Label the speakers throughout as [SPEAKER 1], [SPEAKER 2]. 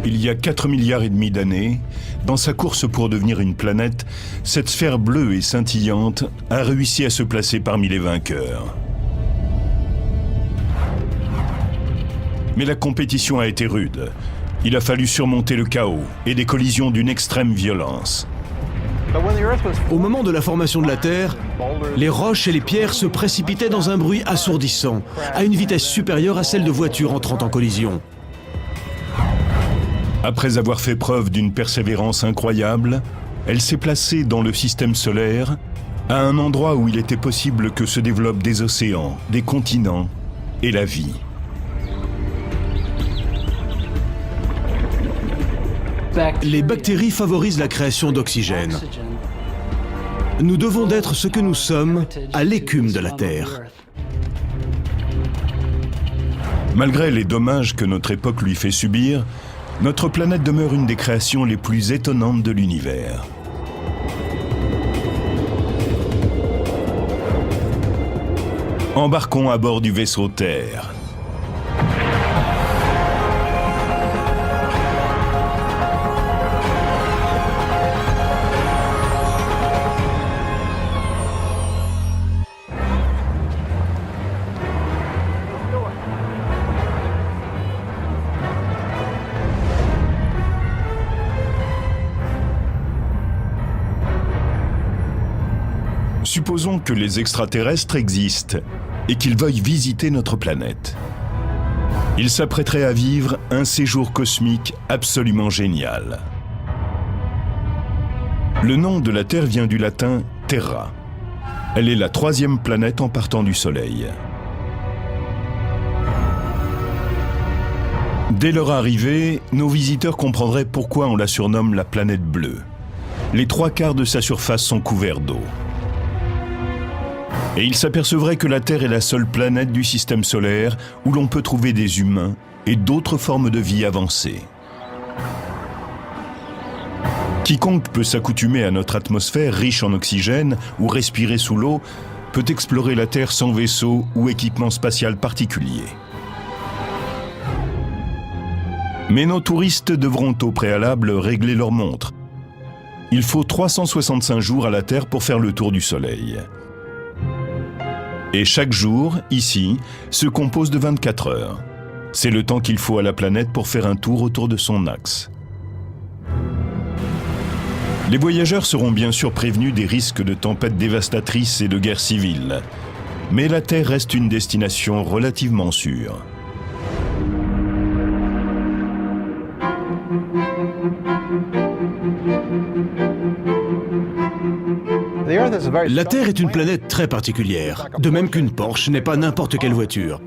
[SPEAKER 1] Il y a 4,5 milliards d'années, dans sa course pour devenir une planète, cette sphère bleue et scintillante a réussi à se placer parmi les vainqueurs. Mais la compétition a été rude. Il a fallu surmonter le chaos et des collisions d'une extrême violence.
[SPEAKER 2] Au moment de la formation de la Terre, les roches et les pierres se précipitaient dans un bruit assourdissant, à une vitesse supérieure à celle de voitures entrant en collision.
[SPEAKER 1] Après avoir fait preuve d'une persévérance incroyable, elle s'est placée dans le système solaire, à un endroit où il était possible que se développent des océans, des continents et la vie.
[SPEAKER 2] Les bactéries favorisent la création d'oxygène. Nous devons d'être ce que nous sommes à l'écume de la Terre.
[SPEAKER 1] Malgré les dommages que notre époque lui fait subir, notre planète demeure une des créations les plus étonnantes de l'univers. Embarquons à bord du vaisseau Terre. Supposons que les extraterrestres existent et qu'ils veuillent visiter notre planète. Ils s'apprêteraient à vivre un séjour cosmique absolument génial. Le nom de la Terre vient du latin Terra. Elle est la 3e planète en partant du Soleil. Dès leur arrivée, nos visiteurs comprendraient pourquoi on la surnomme la planète bleue. Les 3/4 de sa surface sont couverts d'eau. Et ils s'apercevraient que la Terre est la seule planète du système solaire où l'on peut trouver des humains et d'autres formes de vie avancées. Quiconque peut s'accoutumer à notre atmosphère riche en oxygène ou respirer sous l'eau peut explorer la Terre sans vaisseau ou équipement spatial particulier. Mais nos touristes devront au préalable régler leur montre. Il faut 365 jours à la Terre pour faire le tour du Soleil. Et chaque jour, ici, se compose de 24 heures. C'est le temps qu'il faut à la planète pour faire un tour autour de son axe. Les voyageurs seront bien sûr prévenus des risques de tempêtes dévastatrices et de guerres civiles. Mais la Terre reste une destination relativement sûre.
[SPEAKER 2] La Terre est une planète très particulière, de même qu'une Porsche n'est pas n'importe quelle voiture.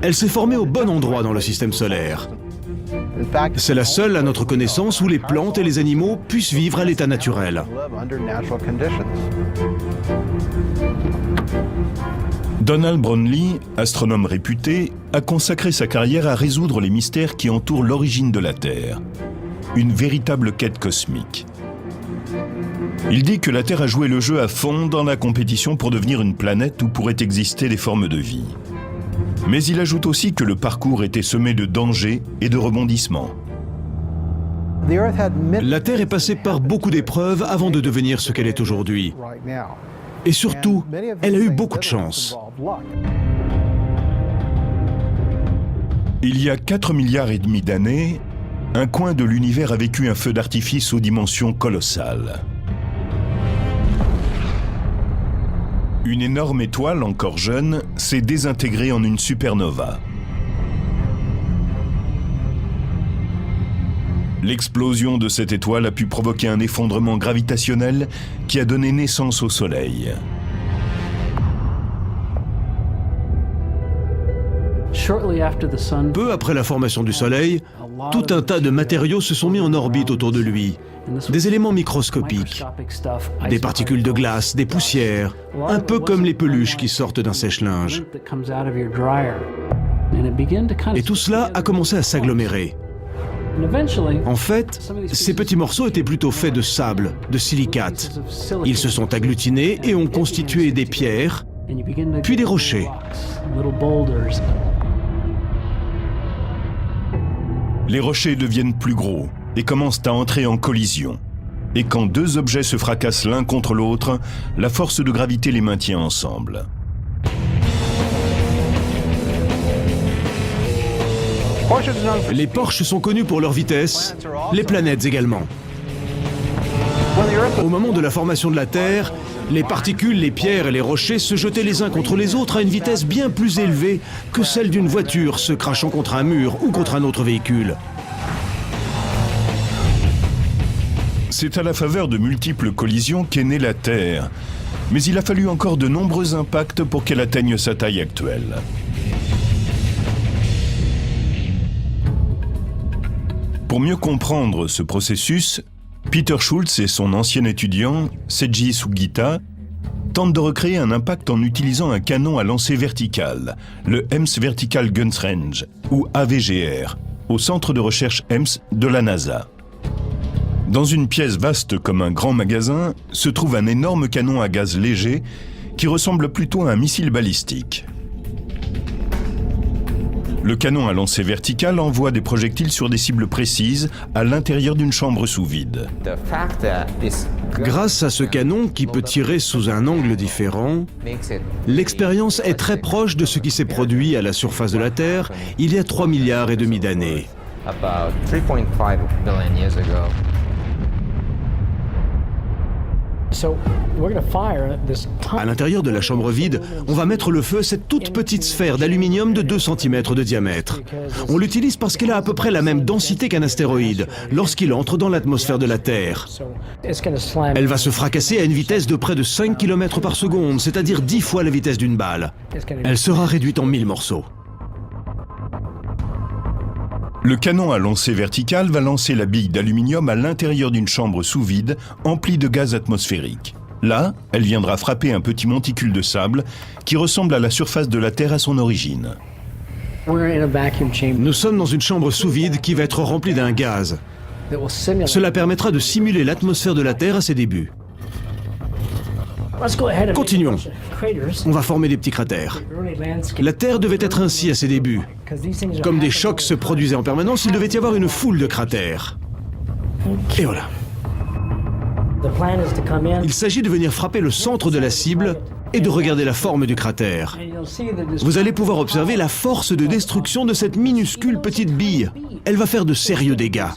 [SPEAKER 2] Elle s'est formée au bon endroit dans le système solaire. C'est la seule, à notre connaissance, où les plantes et les animaux puissent vivre à l'état naturel.
[SPEAKER 1] Donald Brownlee, astronome réputé, a consacré sa carrière à résoudre les mystères qui entourent l'origine de la Terre. Une véritable quête cosmique. Il dit que la Terre a joué le jeu à fond dans la compétition pour devenir une planète où pourraient exister des formes de vie. Mais il ajoute aussi que le parcours était semé de dangers et de rebondissements.
[SPEAKER 2] La Terre est passée par beaucoup d'épreuves avant de devenir ce qu'elle est aujourd'hui. Et surtout, elle a eu beaucoup de chance.
[SPEAKER 1] Il y a 4,5 milliards d'années, un coin de l'univers a vécu un feu d'artifice aux dimensions colossales. Une énorme étoile, encore jeune, s'est désintégrée en une supernova. L'explosion de cette étoile a pu provoquer un effondrement gravitationnel qui a donné naissance au Soleil.
[SPEAKER 2] Peu après la formation du Soleil, tout un tas de matériaux se sont mis en orbite autour de lui. Des éléments microscopiques, des particules de glace, des poussières, un peu comme les peluches qui sortent d'un sèche-linge. Et tout cela a commencé à s'agglomérer. En fait, ces petits morceaux étaient plutôt faits de sable, de silicate. Ils se sont agglutinés et ont constitué des pierres, puis des rochers.
[SPEAKER 1] Les rochers deviennent plus gros et commencent à entrer en collision. Et quand deux objets se fracassent l'un contre l'autre, la force de gravité les maintient ensemble.
[SPEAKER 2] Les Porsche sont connus pour leur vitesse, les planètes également. Au moment de la formation de la Terre, les particules, les pierres et les rochers se jetaient les uns contre les autres à une vitesse bien plus élevée que celle d'une voiture se crachant contre un mur ou contre un autre véhicule.
[SPEAKER 1] C'est à la faveur de multiples collisions qu'est née la Terre, mais il a fallu encore de nombreux impacts pour qu'elle atteigne sa taille actuelle. Pour mieux comprendre ce processus, Peter Schultz et son ancien étudiant, Seiji Sugita, tentent de recréer un impact en utilisant un canon à lancer vertical, le EMS Vertical Guns Range, ou AVGR, au centre de recherche EMS de la NASA. Dans une pièce vaste comme un grand magasin, se trouve un énorme canon à gaz léger qui ressemble plutôt à un missile balistique. Le canon à lancer vertical envoie des projectiles sur des cibles précises à l'intérieur d'une chambre sous vide.
[SPEAKER 2] Grâce à ce canon qui peut tirer sous un angle différent, l'expérience est très proche de ce qui s'est produit à la surface de la Terre il y a 3,5 milliards d'années. À l'intérieur de la chambre vide, on va mettre le feu à cette toute petite sphère d'aluminium de 2 cm de diamètre. On l'utilise parce qu'elle a à peu près la même densité qu'un astéroïde lorsqu'il entre dans l'atmosphère de la Terre. Elle va se fracasser à une vitesse de près de 5 km par seconde, c'est-à-dire 10 fois la vitesse d'une balle. Elle sera réduite en 1000 morceaux.
[SPEAKER 1] Le canon à lancer vertical va lancer la bille d'aluminium à l'intérieur d'une chambre sous vide emplie de gaz atmosphérique. Là, elle viendra frapper un petit monticule de sable qui ressemble à la surface de la Terre à son origine.
[SPEAKER 2] Nous sommes dans une chambre sous vide qui va être remplie d'un gaz. Cela permettra de simuler l'atmosphère de la Terre à ses débuts. Continuons. On va former des petits cratères. La Terre devait être ainsi à ses débuts. Comme des chocs se produisaient en permanence, il devait y avoir une foule de cratères. Et voilà. Il s'agit de venir frapper le centre de la cible et de regarder la forme du cratère. Vous allez pouvoir observer la force de destruction de cette minuscule petite bille. Elle va faire de sérieux dégâts.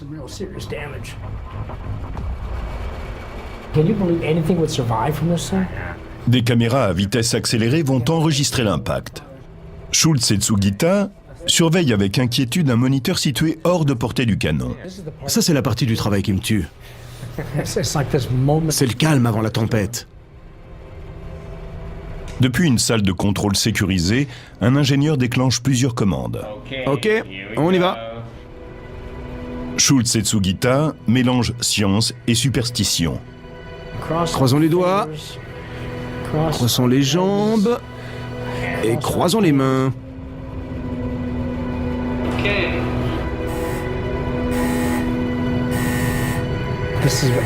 [SPEAKER 1] Des caméras à vitesse accélérée vont enregistrer l'impact. Schultz et Sugita surveillent avec inquiétude un moniteur situé hors de portée du canon.
[SPEAKER 2] Ça, c'est la partie du travail qui me tue. C'est le calme avant la tempête.
[SPEAKER 1] Depuis une salle de contrôle sécurisée, un ingénieur déclenche plusieurs commandes.
[SPEAKER 2] Ok, on y va.
[SPEAKER 1] Schultz et Sugita mélangent science et superstition.
[SPEAKER 2] Croisons les doigts, croisons les jambes et croisons les mains.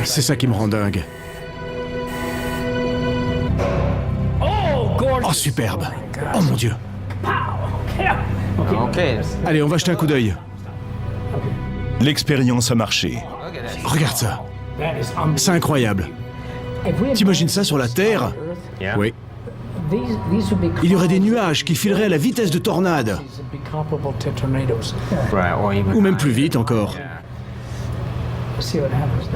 [SPEAKER 2] C'est ça qui me rend dingue. Oh, superbe. Oh mon Dieu. Allez, on va jeter un coup d'œil.
[SPEAKER 1] L'expérience a marché.
[SPEAKER 2] Regarde ça. C'est incroyable. T'imagines ça sur la Terre? Oui. Il y aurait des nuages qui fileraient à la vitesse de tornades. Ou même plus vite encore.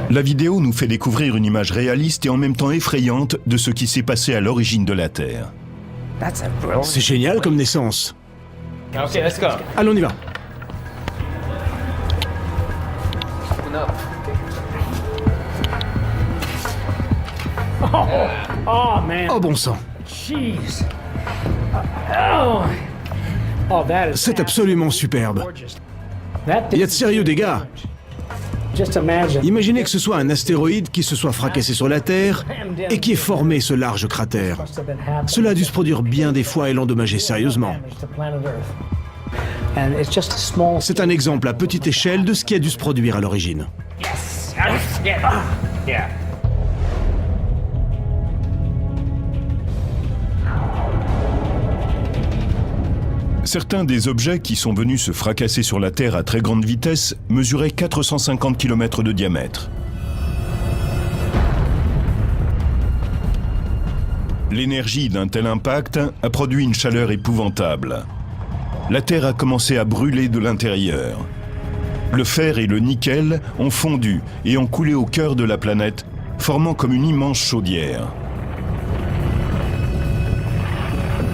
[SPEAKER 1] La vidéo nous fait découvrir une image réaliste et en même temps effrayante de ce qui s'est passé à l'origine de la Terre.
[SPEAKER 2] C'est génial comme naissance. Allez, on y va. Oh bon sang. C'est absolument superbe. Il y a de sérieux dégâts. Imaginez que ce soit un astéroïde qui se soit fracassé sur la Terre et qui ait formé ce large cratère. Cela a dû se produire bien des fois et l'endommager sérieusement. C'est un exemple à petite échelle de ce qui a dû se produire à l'origine.
[SPEAKER 1] Certains des objets qui sont venus se fracasser sur la Terre à très grande vitesse mesuraient 450 km de diamètre. L'énergie d'un tel impact a produit une chaleur épouvantable. La Terre a commencé à brûler de l'intérieur. Le fer et le nickel ont fondu et ont coulé au cœur de la planète, formant comme une immense chaudière.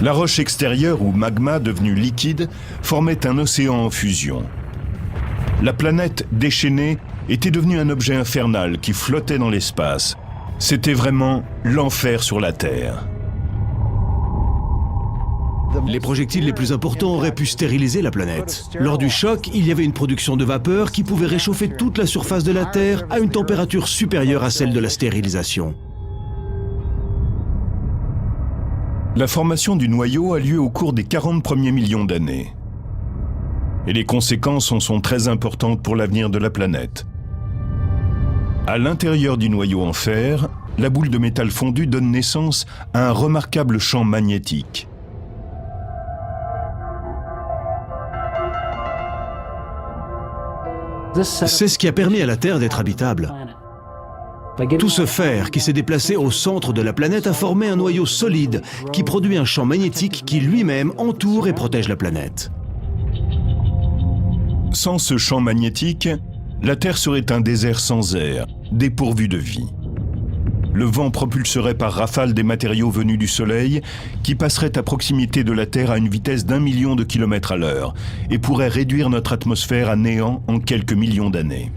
[SPEAKER 1] La roche extérieure ou magma devenu liquide formait un océan en fusion. La planète déchaînée était devenue un objet infernal qui flottait dans l'espace. C'était vraiment l'enfer sur la Terre.
[SPEAKER 2] Les projectiles les plus importants auraient pu stériliser la planète. Lors du choc, il y avait une production de vapeur qui pouvait réchauffer toute la surface de la Terre à une température supérieure à celle de la stérilisation.
[SPEAKER 1] La formation du noyau a lieu au cours des 40 premiers millions d'années. Et les conséquences en sont très importantes pour l'avenir de la planète. À l'intérieur du noyau en fer, la boule de métal fondu donne naissance à un remarquable champ magnétique.
[SPEAKER 2] C'est ce qui a permis à la Terre d'être habitable. Tout ce fer qui s'est déplacé au centre de la planète a formé un noyau solide qui produit un champ magnétique qui lui-même entoure et protège la planète.
[SPEAKER 1] Sans ce champ magnétique, la Terre serait un désert sans air, dépourvu de vie. Le vent propulserait par rafale des matériaux venus du Soleil qui passeraient à proximité de la Terre à une vitesse d'1 million de kilomètres à l'heure et pourraient réduire notre atmosphère à néant en quelques millions d'années.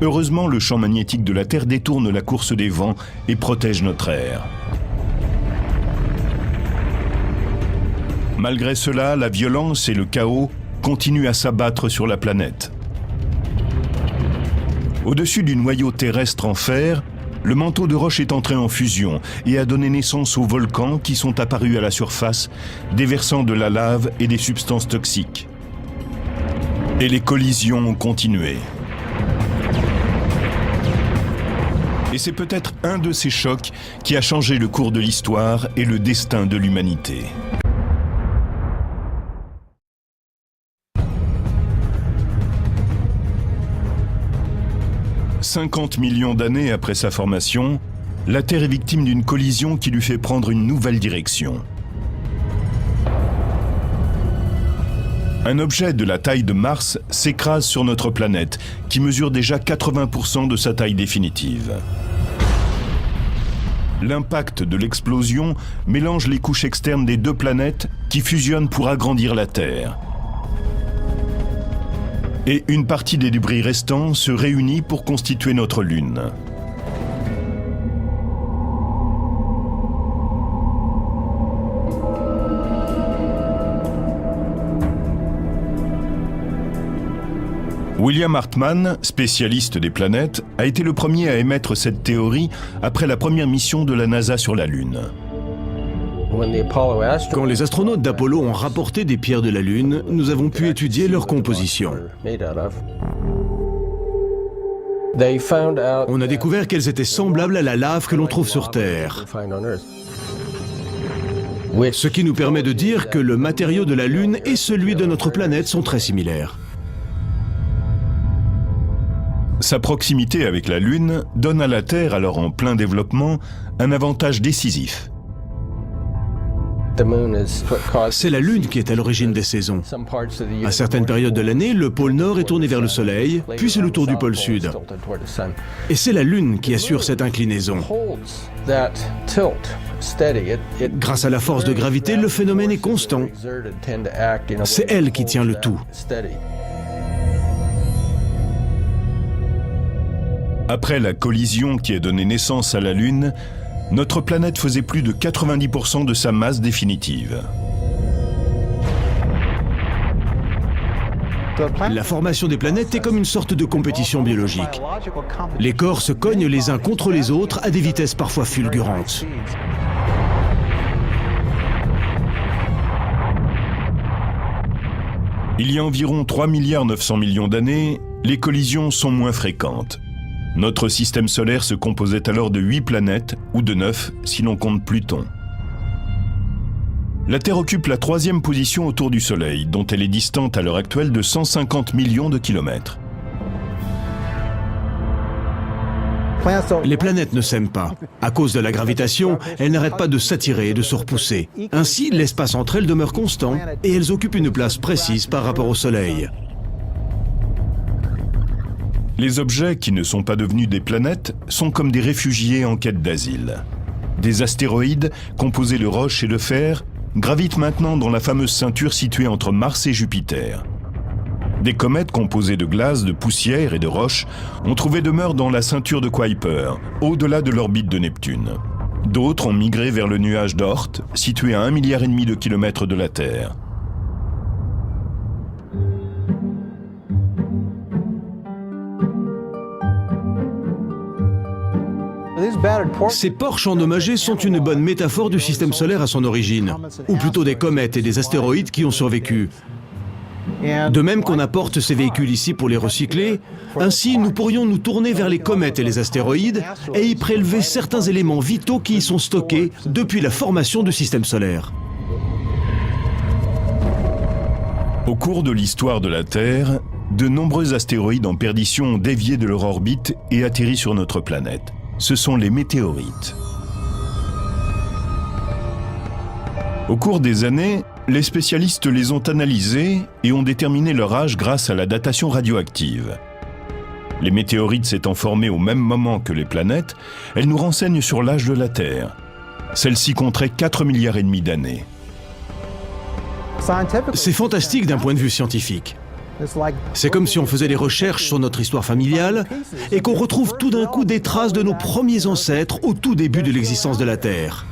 [SPEAKER 1] Heureusement, le champ magnétique de la Terre détourne la course des vents et protège notre air. Malgré cela, la violence et le chaos continuent à s'abattre sur la planète. Au-dessus du noyau terrestre en fer, le manteau de roche est entré en fusion et a donné naissance aux volcans qui sont apparus à la surface, déversant de la lave et des substances toxiques. Et les collisions ont continué. Et c'est peut-être un de ces chocs qui a changé le cours de l'histoire et le destin de l'humanité. « 50 millions d'années après sa formation, la Terre est victime d'une collision qui lui fait prendre une nouvelle direction. Un objet de la taille de Mars s'écrase sur notre planète, qui mesure déjà 80% de sa taille définitive. L'impact de l'explosion mélange les couches externes des deux planètes qui fusionnent pour agrandir la Terre. Et une partie des débris restants se réunit pour constituer notre Lune. William Hartmann, spécialiste des planètes, a été le premier à émettre cette théorie après la première mission de la NASA sur la Lune.
[SPEAKER 2] Quand les astronautes d'Apollo ont rapporté des pierres de la Lune, nous avons pu étudier leur composition. On a découvert qu'elles étaient semblables à la lave que l'on trouve sur Terre. Ce qui nous permet de dire que le matériau de la Lune et celui de notre planète sont très similaires.
[SPEAKER 1] Sa proximité avec la Lune donne à la Terre, alors en plein développement, un avantage décisif.
[SPEAKER 2] C'est la Lune qui est à l'origine des saisons. À certaines périodes de l'année, le pôle Nord est tourné vers le Soleil, puis c'est le tour du pôle Sud. Et c'est la Lune qui assure cette inclinaison. Grâce à la force de gravité, le phénomène est constant. C'est elle qui tient le tout.
[SPEAKER 1] Après la collision qui a donné naissance à la Lune, notre planète faisait plus de 90% de sa masse définitive.
[SPEAKER 2] La formation des planètes est comme une sorte de compétition biologique. Les corps se cognent les uns contre les autres à des vitesses parfois fulgurantes.
[SPEAKER 1] Il y a environ 3,9 milliards d'années, les collisions sont moins fréquentes. Notre système solaire se composait alors de 8 planètes, ou de 9 si l'on compte Pluton. La Terre occupe la 3e position autour du Soleil, dont elle est distante à l'heure actuelle de 150 millions de kilomètres.
[SPEAKER 2] Les planètes ne s'aiment pas. À cause de la gravitation, elles n'arrêtent pas de s'attirer et de se repousser. Ainsi, l'espace entre elles demeure constant et elles occupent une place précise par rapport au Soleil.
[SPEAKER 1] Les objets qui ne sont pas devenus des planètes sont comme des réfugiés en quête d'asile. Des astéroïdes, composés de roches et de fer, gravitent maintenant dans la fameuse ceinture située entre Mars et Jupiter. Des comètes composées de glace, de poussière et de roches ont trouvé demeure dans la ceinture de Kuiper, au-delà de l'orbite de Neptune. D'autres ont migré vers le nuage d'Oort, situé à 1,5 milliard de kilomètres de la Terre.
[SPEAKER 2] Ces porches endommagées sont une bonne métaphore du système solaire à son origine, ou plutôt des comètes et des astéroïdes qui ont survécu. De même qu'on apporte ces véhicules ici pour les recycler, ainsi nous pourrions nous tourner vers les comètes et les astéroïdes et y prélever certains éléments vitaux qui y sont stockés depuis la formation du système solaire.
[SPEAKER 1] Au cours de l'histoire de la Terre, de nombreux astéroïdes en perdition ont dévié de leur orbite et atterri sur notre planète. Ce sont les météorites. Au cours des années, les spécialistes les ont analysés et ont déterminé leur âge grâce à la datation radioactive. Les météorites s'étant formées au même moment que les planètes, elles nous renseignent sur l'âge de la Terre. Celle-ci compterait 4,5 milliards d'années.
[SPEAKER 2] C'est fantastique d'un point de vue scientifique. C'est comme si on faisait des recherches sur notre histoire familiale et qu'on retrouve tout d'un coup des traces de nos premiers ancêtres au tout début de l'existence de la Terre.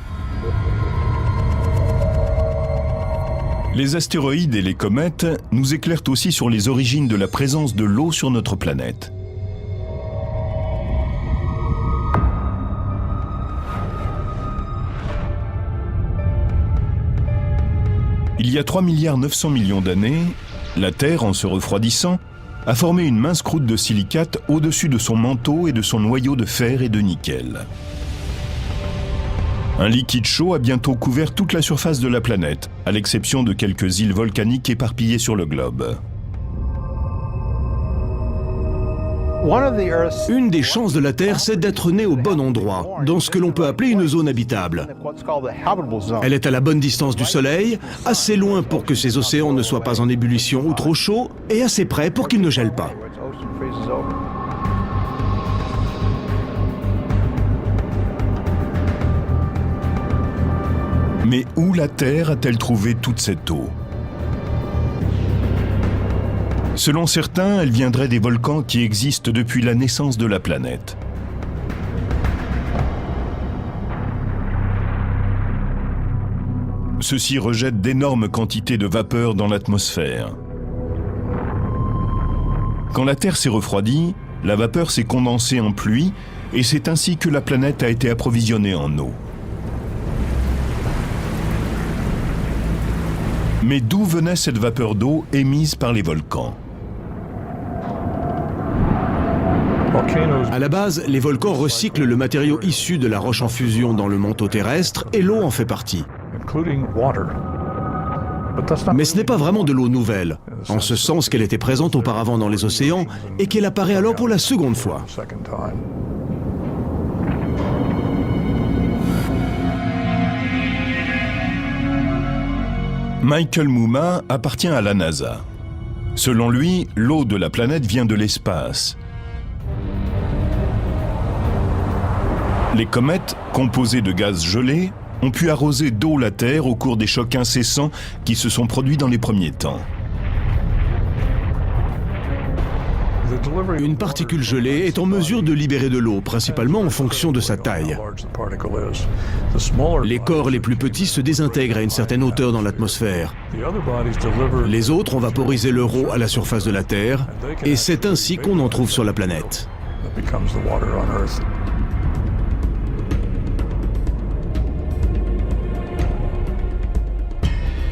[SPEAKER 1] Les astéroïdes et les comètes nous éclairent aussi sur les origines de la présence de l'eau sur notre planète. Il y a 3,9 milliards d'années, la Terre, en se refroidissant, a formé une mince croûte de silicate au-dessus de son manteau et de son noyau de fer et de nickel. Un liquide chaud a bientôt couvert toute la surface de la planète, à l'exception de quelques îles volcaniques éparpillées sur le globe.
[SPEAKER 2] Une des chances de la Terre, c'est d'être née au bon endroit, dans ce que l'on peut appeler une zone habitable. Elle est à la bonne distance du Soleil, assez loin pour que ses océans ne soient pas en ébullition ou trop chauds, et assez près pour qu'ils ne gèlent pas.
[SPEAKER 1] Mais où la Terre a-t-elle trouvé toute cette eau ? Selon certains, elle viendrait des volcans qui existent depuis la naissance de la planète. Ceux-ci rejettent d'énormes quantités de vapeur dans l'atmosphère. Quand la Terre s'est refroidie, la vapeur s'est condensée en pluie et c'est ainsi que la planète a été approvisionnée en eau. Mais d'où venait cette vapeur d'eau émise par les volcans ?
[SPEAKER 2] À la base, les volcans recyclent le matériau issu de la roche en fusion dans le manteau terrestre et l'eau en fait partie. Mais ce n'est pas vraiment de l'eau nouvelle, en ce sens qu'elle était présente auparavant dans les océans et qu'elle apparaît alors pour la seconde fois.
[SPEAKER 1] Michael Mumma appartient à la NASA. Selon lui, l'eau de la planète vient de l'espace. Les comètes, composées de gaz gelés, ont pu arroser d'eau la Terre au cours des chocs incessants qui se sont produits dans les premiers temps.
[SPEAKER 2] Une particule gelée est en mesure de libérer de l'eau, principalement en fonction de sa taille. Les corps les plus petits se désintègrent à une certaine hauteur dans l'atmosphère. Les autres ont vaporisé leur eau à la surface de la Terre, et c'est ainsi qu'on en trouve sur la planète.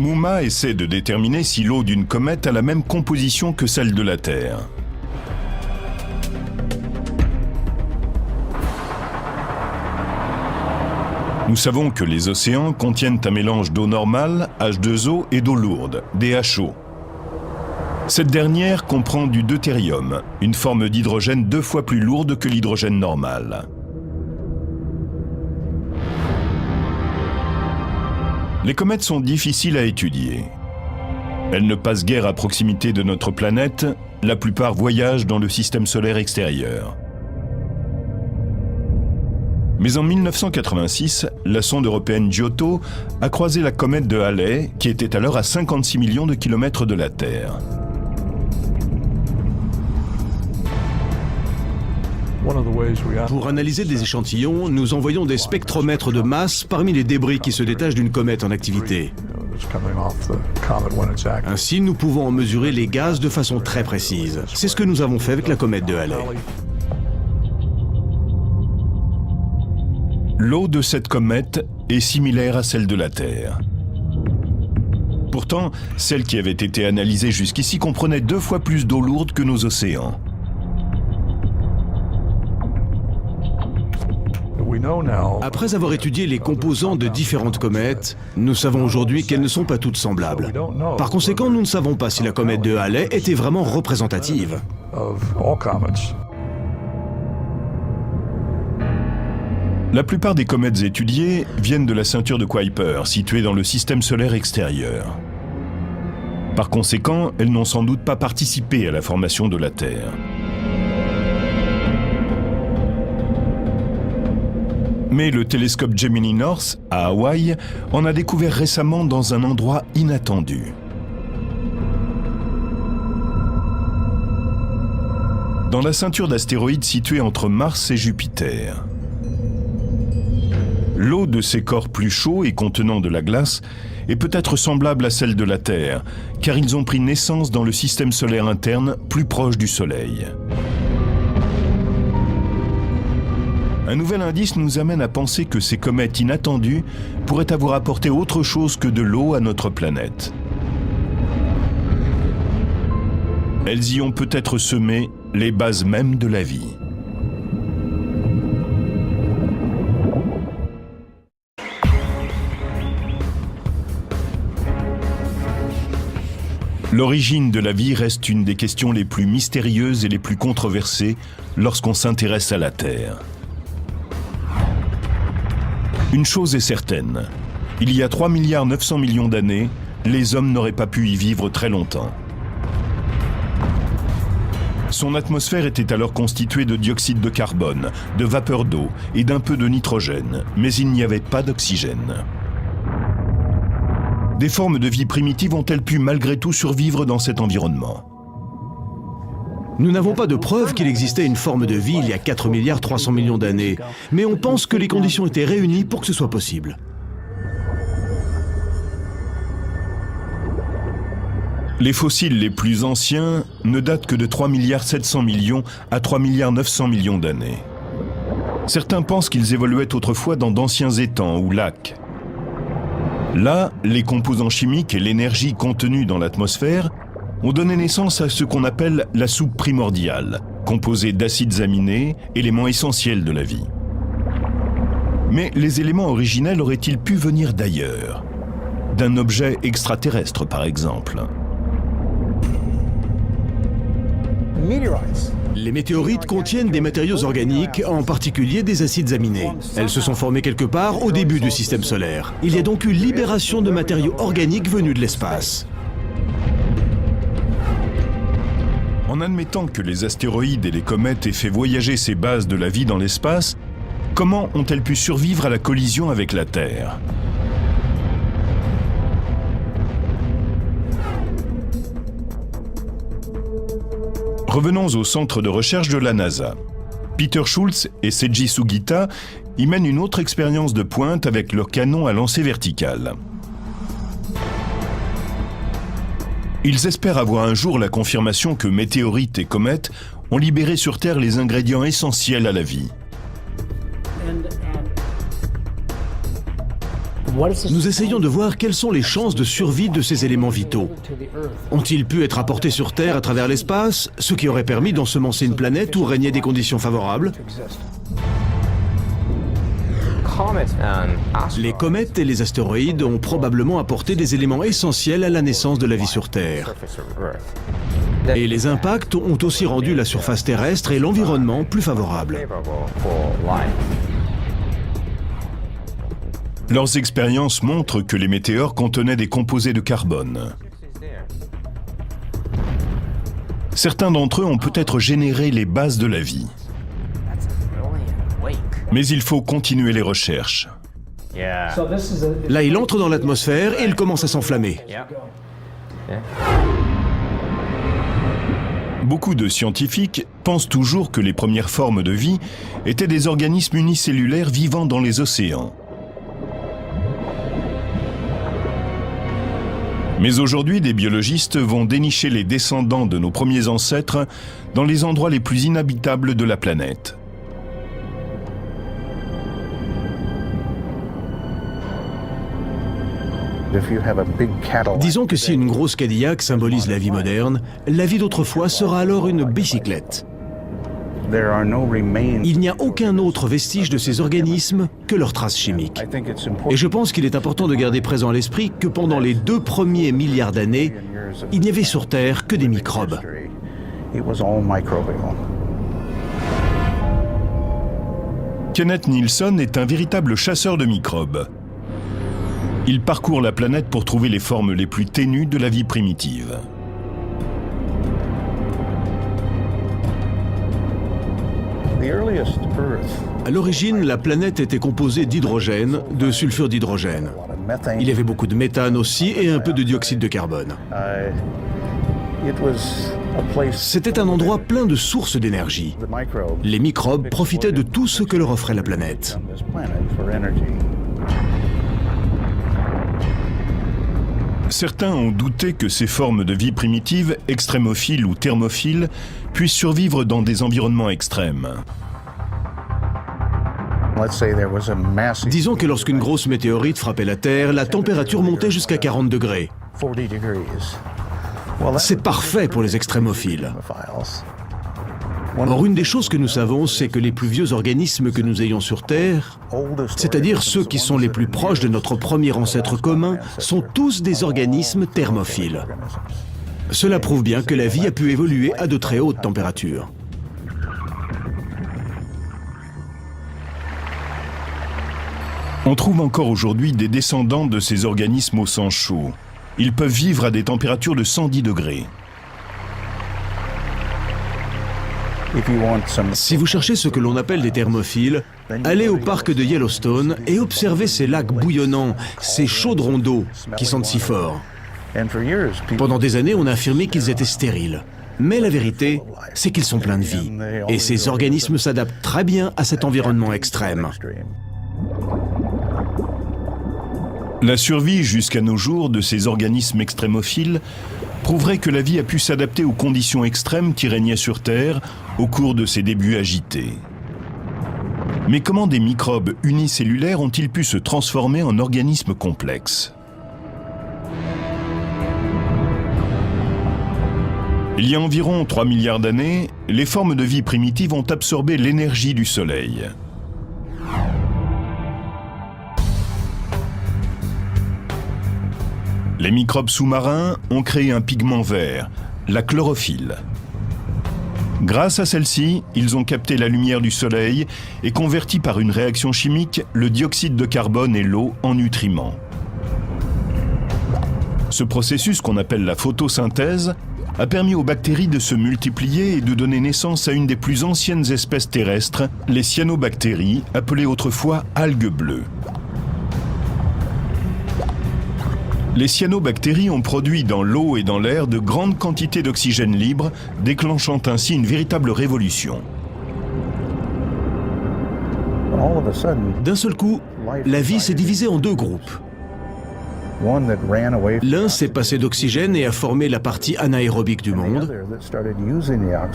[SPEAKER 1] Mumma essaie de déterminer si l'eau d'une comète a la même composition que celle de la Terre. Nous savons que les océans contiennent un mélange d'eau normale, H2O, et d'eau lourde, DHO. Cette dernière comprend du deutérium, une forme d'hydrogène 2 fois plus lourde que l'hydrogène normal. Les comètes sont difficiles à étudier. Elles ne passent guère à proximité de notre planète, la plupart voyagent dans le système solaire extérieur. Mais en 1986, la sonde européenne Giotto a croisé la comète de Halley, qui était alors à 56 millions de kilomètres de la Terre.
[SPEAKER 2] Pour analyser des échantillons, nous envoyons des spectromètres de masse parmi les débris qui se détachent d'une comète en activité. Ainsi, nous pouvons en mesurer les gaz de façon très précise. C'est ce que nous avons fait avec la comète de Halley.
[SPEAKER 1] L'eau de cette comète est similaire à celle de la Terre. Pourtant, celle qui avait été analysée jusqu'ici comprenait 2 fois plus d'eau lourde que nos océans.
[SPEAKER 2] Après avoir étudié les composants de différentes comètes, nous savons aujourd'hui qu'elles ne sont pas toutes semblables. Par conséquent, nous ne savons pas si la comète de Halley était vraiment représentative.
[SPEAKER 1] La plupart des comètes étudiées viennent de la ceinture de Kuiper, située dans le système solaire extérieur. Par conséquent, elles n'ont sans doute pas participé à la formation de la Terre. Mais le télescope Gemini North, à Hawaï, en a découvert récemment dans un endroit inattendu. Dans la ceinture d'astéroïdes située entre Mars et Jupiter. L'eau de ces corps plus chauds et contenant de la glace est peut-être semblable à celle de la Terre, car ils ont pris naissance dans le système solaire interne plus proche du Soleil. Un nouvel indice nous amène à penser que ces comètes inattendues pourraient avoir apporté autre chose que de l'eau à notre planète. Elles y ont peut-être semé les bases mêmes de la vie. L'origine de la vie reste une des questions les plus mystérieuses et les plus controversées lorsqu'on s'intéresse à la Terre. Une chose est certaine, il y a 3,9 milliards d'années, les hommes n'auraient pas pu y vivre très longtemps. Son atmosphère était alors constituée de dioxyde de carbone, de vapeur d'eau et d'un peu de nitrogène, mais il n'y avait pas d'oxygène. Des formes de vie primitives ont-elles pu malgré tout survivre dans cet environnement ?
[SPEAKER 2] Nous n'avons pas de preuve qu'il existait une forme de vie il y a 4,3 milliards d'années, mais on pense que les conditions étaient réunies pour que ce soit possible.
[SPEAKER 1] Les fossiles les plus anciens ne datent que de 3,7 milliards à 3,9 milliards d'années. Certains pensent qu'ils évoluaient autrefois dans d'anciens étangs ou lacs. Là, les composants chimiques et l'énergie contenue dans l'atmosphère ont donné naissance à ce qu'on appelle la soupe primordiale, composée d'acides aminés, éléments essentiels de la vie. Mais les éléments originels auraient-ils pu venir d'ailleurs? D'un objet extraterrestre, par exemple.
[SPEAKER 2] Les météorites contiennent des matériaux organiques, en particulier des acides aminés. Elles se sont formées quelque part au début du système solaire. Il y a donc eu libération de matériaux organiques venus de l'espace.
[SPEAKER 1] En admettant que les astéroïdes et les comètes aient fait voyager ces bases de la vie dans l'espace, comment ont-elles pu survivre à la collision avec la Terre ? Revenons au centre de recherche de la NASA. Peter Schultz et Seiji Sugita y mènent une autre expérience de pointe avec leur canon à lancer vertical. Ils espèrent avoir un jour la confirmation que météorites et comètes ont libéré sur Terre les ingrédients essentiels à la vie.
[SPEAKER 2] Nous essayons de voir quelles sont les chances de survie de ces éléments vitaux. Ont-ils pu être apportés sur Terre à travers l'espace, ce qui aurait permis d'ensemencer une planète où régnaient des conditions favorables ? Les comètes et les astéroïdes ont probablement apporté des éléments essentiels à la naissance de la vie sur Terre. Et les impacts ont aussi rendu la surface terrestre et l'environnement plus favorables.
[SPEAKER 1] Leurs expériences montrent que les météores contenaient des composés de carbone. Certains d'entre eux ont peut-être généré les bases de la vie. Mais il faut continuer les recherches.
[SPEAKER 2] Là, il entre dans l'atmosphère et il commence à s'enflammer.
[SPEAKER 1] Beaucoup de scientifiques pensent toujours que les premières formes de vie étaient des organismes unicellulaires vivant dans les océans. Mais aujourd'hui, des biologistes vont dénicher les descendants de nos premiers ancêtres dans les endroits les plus inhabitables de la planète.
[SPEAKER 2] Disons que si une grosse Cadillac symbolise la vie moderne, la vie d'autrefois sera alors une bicyclette. Il n'y a aucun autre vestige de ces organismes que leurs traces chimiques. Et je pense qu'il est important de garder présent à l'esprit que pendant les 2 premiers milliards d'années, il n'y avait sur Terre que des microbes.
[SPEAKER 1] Kenneth Nilsson est un véritable chasseur de microbes. Il parcourt la planète pour trouver les formes les plus ténues de la vie primitive.
[SPEAKER 2] À l'origine, la planète était composée d'hydrogène, de sulfure d'hydrogène. Il y avait beaucoup de méthane aussi et un peu de dioxyde de carbone. C'était un endroit plein de sources d'énergie. Les microbes profitaient de tout ce que leur offrait la planète.
[SPEAKER 1] Certains ont douté que ces formes de vie primitives, extrémophiles ou thermophiles, puissent survivre dans des environnements extrêmes.
[SPEAKER 2] Disons que lorsqu'une grosse météorite frappait la Terre, la température montait jusqu'à 40 degrés. C'est parfait pour les extrémophiles. Or, une des choses que nous savons, c'est que les plus vieux organismes que nous ayons sur Terre, c'est-à-dire ceux qui sont les plus proches de notre premier ancêtre commun, sont tous des organismes thermophiles. Cela prouve bien que la vie a pu évoluer à de très hautes températures.
[SPEAKER 1] On trouve encore aujourd'hui des descendants de ces organismes au sang chaud. Ils peuvent vivre à des températures de 110 degrés.
[SPEAKER 2] Si vous cherchez ce que l'on appelle des thermophiles, allez au parc de Yellowstone et observez ces lacs bouillonnants, ces chaudrons d'eau qui sentent si fort. Pendant des années, on a affirmé qu'ils étaient stériles. Mais la vérité, c'est qu'ils sont pleins de vie. Et ces organismes s'adaptent très bien à cet environnement extrême.
[SPEAKER 1] La survie jusqu'à nos jours de ces organismes extrémophiles prouverait que la vie a pu s'adapter aux conditions extrêmes qui régnaient sur Terre au cours de ses débuts agités. Mais comment des microbes unicellulaires ont-ils pu se transformer en organismes complexes ? Il y a environ 3 milliards d'années, les formes de vie primitives ont absorbé l'énergie du Soleil. Les microbes sous-marins ont créé un pigment vert, la chlorophylle. Grâce à celle-ci, ils ont capté la lumière du soleil et converti par une réaction chimique le dioxyde de carbone et l'eau en nutriments. Ce processus, qu'on appelle la photosynthèse, a permis aux bactéries de se multiplier et de donner naissance à une des plus anciennes espèces terrestres, les cyanobactéries, appelées autrefois algues bleues. Les cyanobactéries ont produit dans l'eau et dans l'air de grandes quantités d'oxygène libre, déclenchant ainsi une véritable révolution.
[SPEAKER 2] D'un seul coup, la vie s'est divisée en 2 groupes. L'un s'est passé d'oxygène et a formé la partie anaérobique du monde,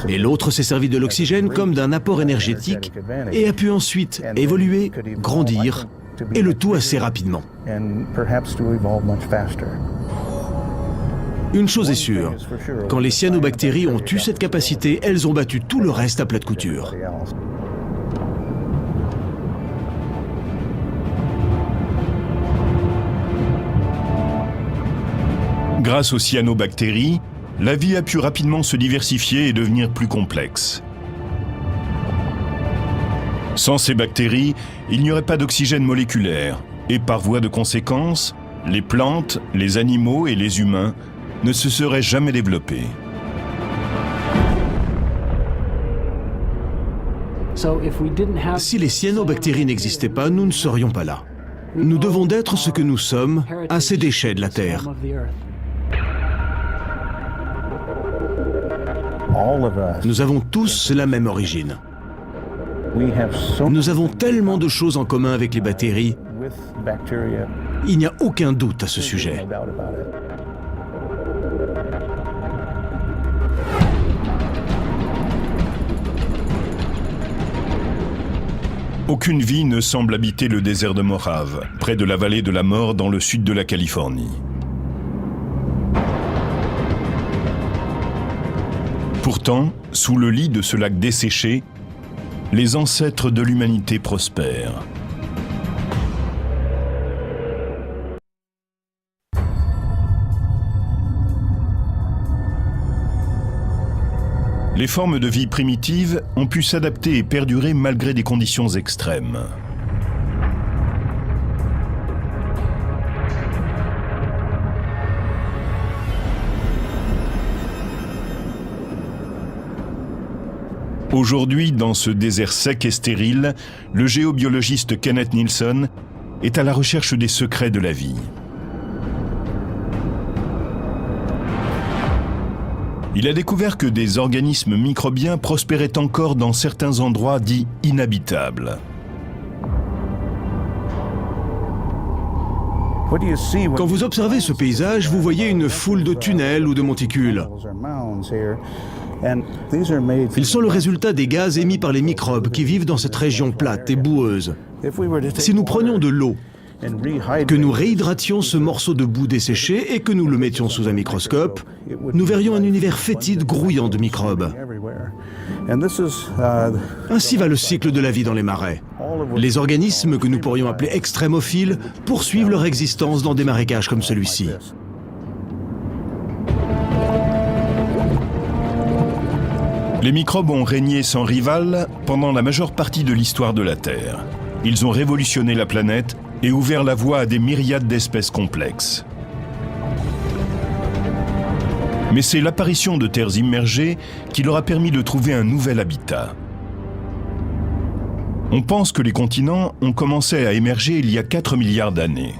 [SPEAKER 2] et l'autre s'est servi de l'oxygène comme d'un apport énergétique et a pu ensuite évoluer, grandir, et le tout assez rapidement. Une chose est sûre, quand les cyanobactéries ont eu cette capacité, elles ont battu tout le reste à plat de couture.
[SPEAKER 1] Grâce aux cyanobactéries, la vie a pu rapidement se diversifier et devenir plus complexe. Sans ces bactéries, il n'y aurait pas d'oxygène moléculaire, et par voie de conséquence, les plantes, les animaux et les humains ne se seraient jamais développés.
[SPEAKER 2] Si les cyanobactéries n'existaient pas, nous ne serions pas là. Nous devons d'être ce que nous sommes à ces déchets de la Terre. Nous avons tous la même origine. Nous avons tellement de choses en commun avec les bactéries. Il n'y a aucun doute à ce sujet.
[SPEAKER 1] Aucune vie ne semble habiter le désert de Mojave, près de la vallée de la mort dans le sud de la Californie. Pourtant, sous le lit de ce lac desséché, les ancêtres de l'humanité prospèrent. Les formes de vie primitives ont pu s'adapter et perdurer malgré des conditions extrêmes. Aujourd'hui, dans ce désert sec et stérile, le géobiologiste Kenneth Nilsson est à la recherche des secrets de la vie. Il a découvert que des organismes microbiens prospéraient encore dans certains endroits dits inhabitables.
[SPEAKER 2] Quand vous observez ce paysage, vous voyez une foule de tunnels ou de monticules. Ils sont le résultat des gaz émis par les microbes qui vivent dans cette région plate et boueuse. Si nous prenions de l'eau, que nous réhydrations ce morceau de boue desséché et que nous le mettions sous un microscope, nous verrions un univers fétide grouillant de microbes. Ainsi va le cycle de la vie dans les marais. Les organismes que nous pourrions appeler extrémophiles poursuivent leur existence dans des marécages comme celui-ci.
[SPEAKER 1] Les microbes ont régné sans rival pendant la majeure partie de l'histoire de la Terre. Ils ont révolutionné la planète et ouvert la voie à des myriades d'espèces complexes. Mais c'est l'apparition de terres immergées qui leur a permis de trouver un nouvel habitat. On pense que les continents ont commencé à émerger il y a 4 milliards d'années.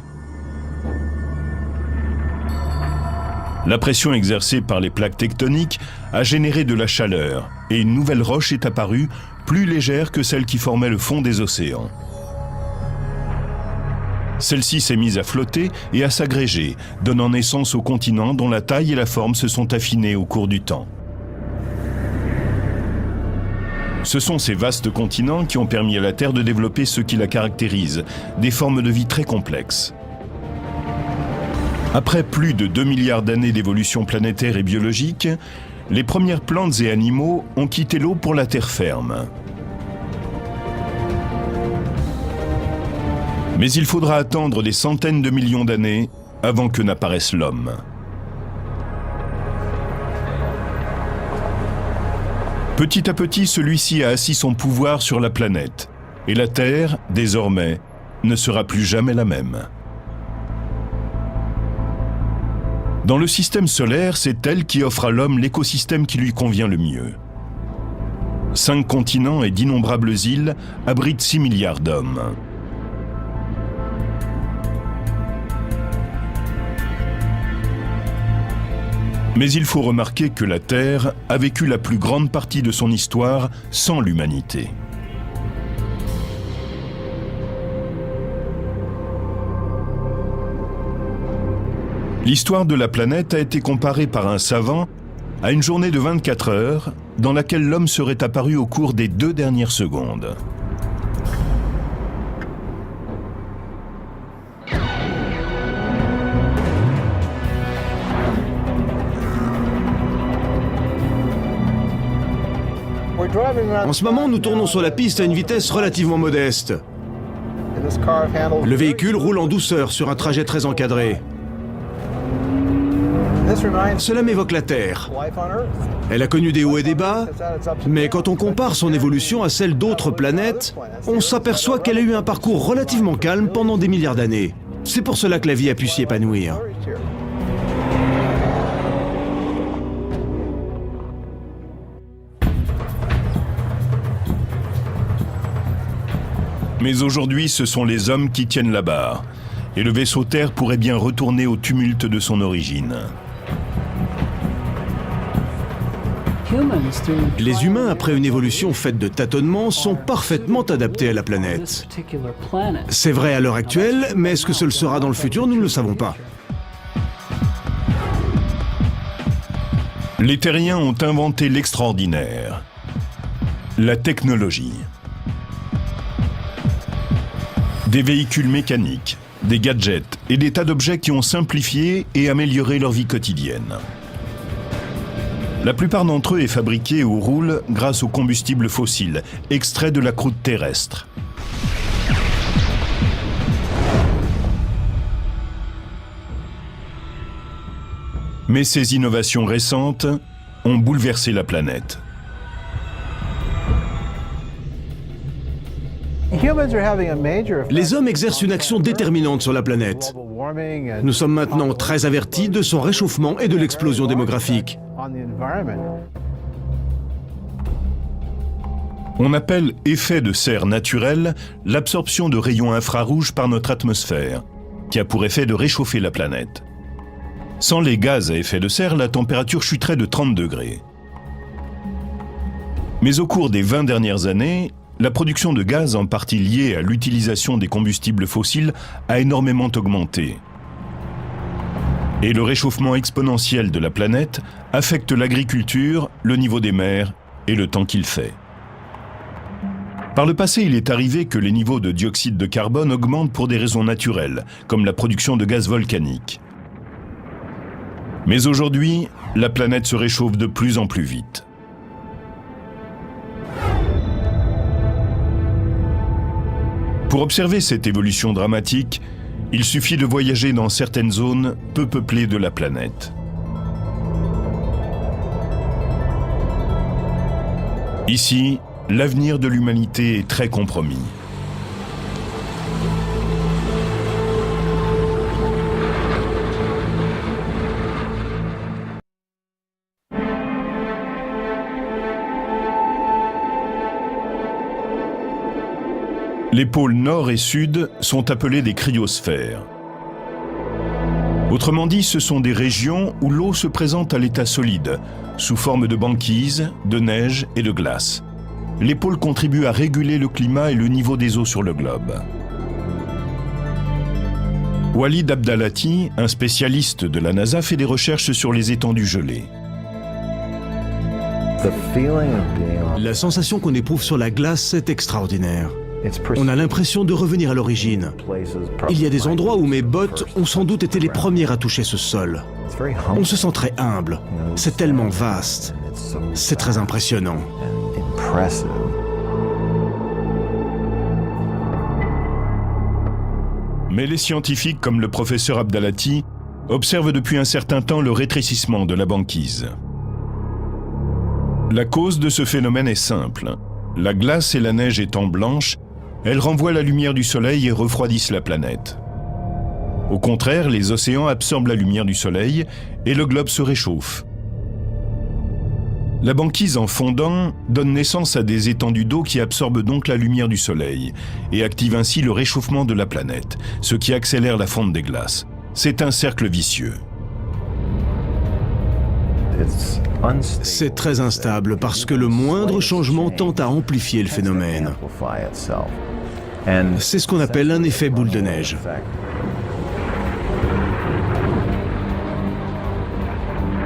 [SPEAKER 1] La pression exercée par les plaques tectoniques a généré de la chaleur et une nouvelle roche est apparue, plus légère que celle qui formait le fond des océans. Celle-ci s'est mise à flotter et à s'agréger, donnant naissance aux continents dont la taille et la forme se sont affinées au cours du temps. Ce sont ces vastes continents qui ont permis à la Terre de développer ce qui la caractérise, des formes de vie très complexes. Après plus de 2 milliards d'années d'évolution planétaire et biologique, les premières plantes et animaux ont quitté l'eau pour la terre ferme. Mais il faudra attendre des centaines de millions d'années avant que n'apparaisse l'homme. Petit à petit, celui-ci a assis son pouvoir sur la planète, et la Terre, désormais, ne sera plus jamais la même. Dans le système solaire, c'est elle qui offre à l'homme l'écosystème qui lui convient le mieux. 5 continents et d'innombrables îles abritent 6 milliards d'hommes. Mais il faut remarquer que la Terre a vécu la plus grande partie de son histoire sans l'humanité. L'histoire de la planète a été comparée par un savant à une journée de 24 heures dans laquelle l'homme serait apparu au cours des 2 dernières secondes.
[SPEAKER 2] En ce moment, nous tournons sur la piste à une vitesse relativement modeste. Le véhicule roule en douceur sur un trajet très encadré. Cela m'évoque la Terre. Elle a connu des hauts et des bas, mais quand on compare son évolution à celle d'autres planètes, on s'aperçoit qu'elle a eu un parcours relativement calme pendant des milliards d'années. C'est pour cela que la vie a pu s'y épanouir.
[SPEAKER 1] Mais aujourd'hui, ce sont les hommes qui tiennent la barre. Et le vaisseau Terre pourrait bien retourner au tumulte de son origine.
[SPEAKER 2] Les humains, après une évolution faite de tâtonnements, sont parfaitement adaptés à la planète. C'est vrai à l'heure actuelle, mais est-ce que ce le sera dans le futur? Nous ne le savons pas.
[SPEAKER 1] Les Terriens ont inventé l'extraordinaire, la technologie. Des véhicules mécaniques, des gadgets et des tas d'objets qui ont simplifié et amélioré leur vie quotidienne. La plupart d'entre eux est fabriqué ou roule grâce au combustible fossile, extrait de la croûte terrestre. Mais ces innovations récentes ont bouleversé la planète.
[SPEAKER 2] Les hommes exercent une action déterminante sur la planète. Nous sommes maintenant très avertis de son réchauffement et de l'explosion démographique.
[SPEAKER 1] On appelle effet de serre naturel l'absorption de rayons infrarouges par notre atmosphère, qui a pour effet de réchauffer la planète. Sans les gaz à effet de serre, la température chuterait de 30 degrés. Mais au cours des 20 dernières années, la production de gaz, en partie liée à l'utilisation des combustibles fossiles, a énormément augmenté. Et le réchauffement exponentiel de la planète affecte l'agriculture, le niveau des mers et le temps qu'il fait. Par le passé, il est arrivé que les niveaux de dioxyde de carbone augmentent pour des raisons naturelles, comme la production de gaz volcanique. Mais aujourd'hui, la planète se réchauffe de plus en plus vite. Pour observer cette évolution dramatique, il suffit de voyager dans certaines zones peu peuplées de la planète. Ici, l'avenir de l'humanité est très compromis. Les pôles nord et sud sont appelés des cryosphères. Autrement dit, ce sont des régions où l'eau se présente à l'état solide, sous forme de banquise, de neige et de glace. Les pôles contribuent à réguler le climat et le niveau des eaux sur le globe. Walid Abdalati, un spécialiste de la NASA, fait des recherches sur les étendues gelées.
[SPEAKER 2] La sensation qu'on éprouve sur la glace est extraordinaire. On a l'impression de revenir à l'origine. Il y a des endroits où mes bottes ont sans doute été les premières à toucher ce sol. On se sent très humble. C'est tellement vaste. C'est très impressionnant.
[SPEAKER 1] Mais les scientifiques, comme le professeur Abdalati, observent depuis un certain temps le rétrécissement de la banquise. La cause de ce phénomène est simple. La glace et la neige étant blanches, elles renvoient la lumière du soleil et refroidissent la planète. Au contraire, les océans absorbent la lumière du soleil et le globe se réchauffe. La banquise en fondant donne naissance à des étendues d'eau qui absorbent donc la lumière du soleil et activent ainsi le réchauffement de la planète, ce qui accélère la fonte des glaces. C'est un cercle vicieux.
[SPEAKER 2] C'est très instable parce que le moindre changement tend à amplifier le phénomène. C'est ce qu'on appelle un effet boule de neige.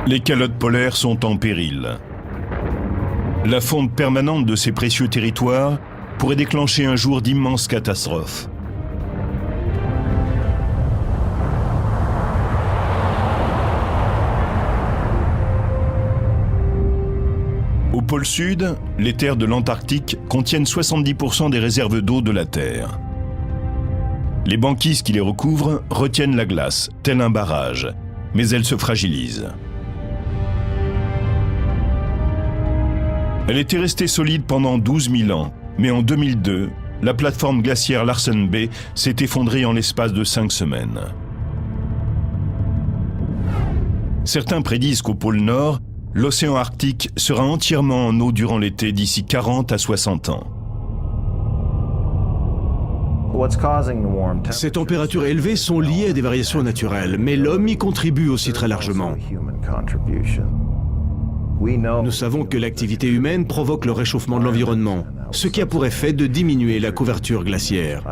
[SPEAKER 1] Les calottes polaires sont en péril. La fonte permanente de ces précieux territoires pourrait déclencher un jour d'immenses catastrophes. Au pôle sud, les terres de l'Antarctique contiennent 70% des réserves d'eau de la Terre. Les banquises qui les recouvrent retiennent la glace, tel un barrage, mais elle se fragilise. Elle était restée solide pendant 12 000 ans, mais en 2002, la plateforme glaciaire Larsen B s'est effondrée en l'espace de 5 semaines. Certains prédisent qu'au pôle Nord, l'océan Arctique sera entièrement en eau durant l'été d'ici 40 à 60 ans.
[SPEAKER 2] Ces températures élevées sont liées à des variations naturelles, mais l'homme y contribue aussi très largement. Nous savons que l'activité humaine provoque le réchauffement de l'environnement, ce qui a pour effet de diminuer la couverture glaciaire.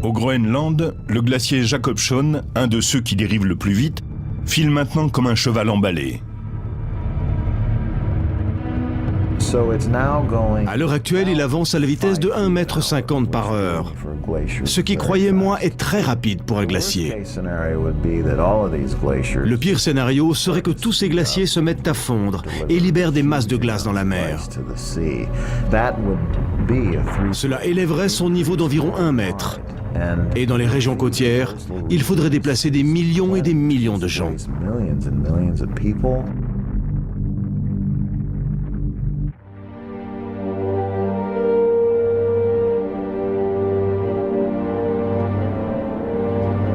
[SPEAKER 1] Au Groenland, le glacier Jakobshavn, un de ceux qui dérivent le plus vite, file maintenant comme un cheval emballé.
[SPEAKER 2] À l'heure actuelle, il avance à la vitesse de 1,50 m par heure. Ce qui, croyez-moi, est très rapide pour un glacier. Le pire scénario serait que tous ces glaciers se mettent à fondre et libèrent des masses de glace dans la mer. Cela élèverait son niveau d'environ 1 mètre. Et dans les régions côtières, il faudrait déplacer des millions et des millions de gens.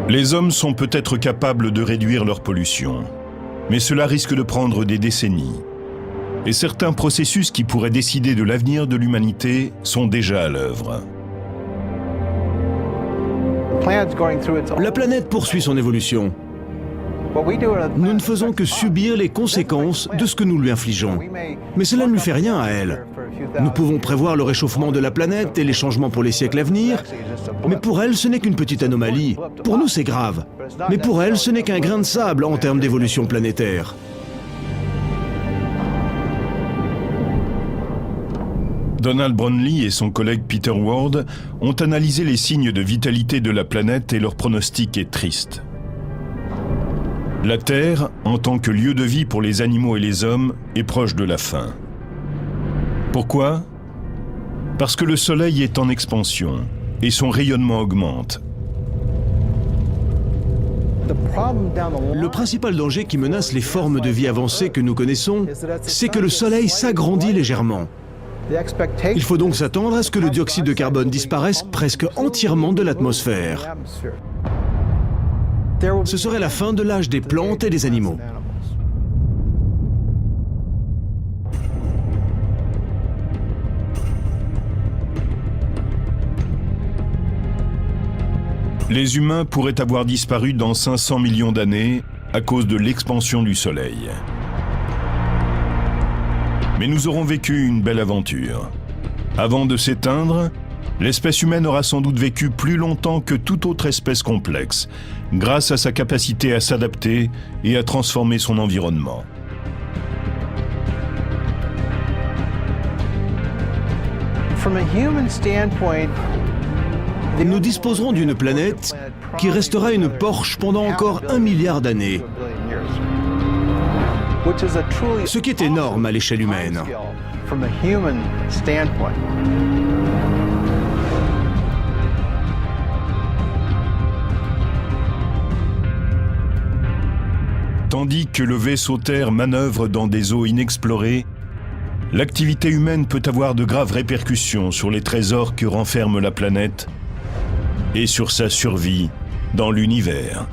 [SPEAKER 1] Les hommes sont peut-être capables de réduire leur pollution, mais cela risque de prendre des décennies. Et certains processus qui pourraient décider de l'avenir de l'humanité sont déjà à l'œuvre.
[SPEAKER 2] La planète poursuit son évolution. Nous ne faisons que subir les conséquences de ce que nous lui infligeons. Mais cela ne lui fait rien à elle. Nous pouvons prévoir le réchauffement de la planète et les changements pour les siècles à venir, mais pour elle, ce n'est qu'une petite anomalie. Pour nous, c'est grave. Mais pour elle, ce n'est qu'un grain de sable en termes d'évolution planétaire.
[SPEAKER 1] Donald Brownlee et son collègue Peter Ward ont analysé les signes de vitalité de la planète et leur pronostic est triste. La Terre, en tant que lieu de vie pour les animaux et les hommes, est proche de la fin. Pourquoi ? Parce que le Soleil est en expansion et son rayonnement augmente.
[SPEAKER 2] Le principal danger qui menace les formes de vie avancées que nous connaissons, c'est que le Soleil s'agrandit légèrement. Il faut donc s'attendre à ce que le dioxyde de carbone disparaisse presque entièrement de l'atmosphère. Ce serait la fin de l'âge des plantes et des animaux.
[SPEAKER 1] Les humains pourraient avoir disparu dans 500 millions d'années à cause de l'expansion du Soleil. Mais nous aurons vécu une belle aventure. Avant de s'éteindre, l'espèce humaine aura sans doute vécu plus longtemps que toute autre espèce complexe, grâce à sa capacité à s'adapter et à transformer son environnement.
[SPEAKER 2] Nous disposerons d'une planète qui restera une Porsche pendant encore 1 milliard d'années. Ce qui est énorme à l'échelle humaine.
[SPEAKER 1] Tandis que le vaisseau Terre manœuvre dans des eaux inexplorées, l'activité humaine peut avoir de graves répercussions sur les trésors que renferme la planète et sur sa survie dans l'univers.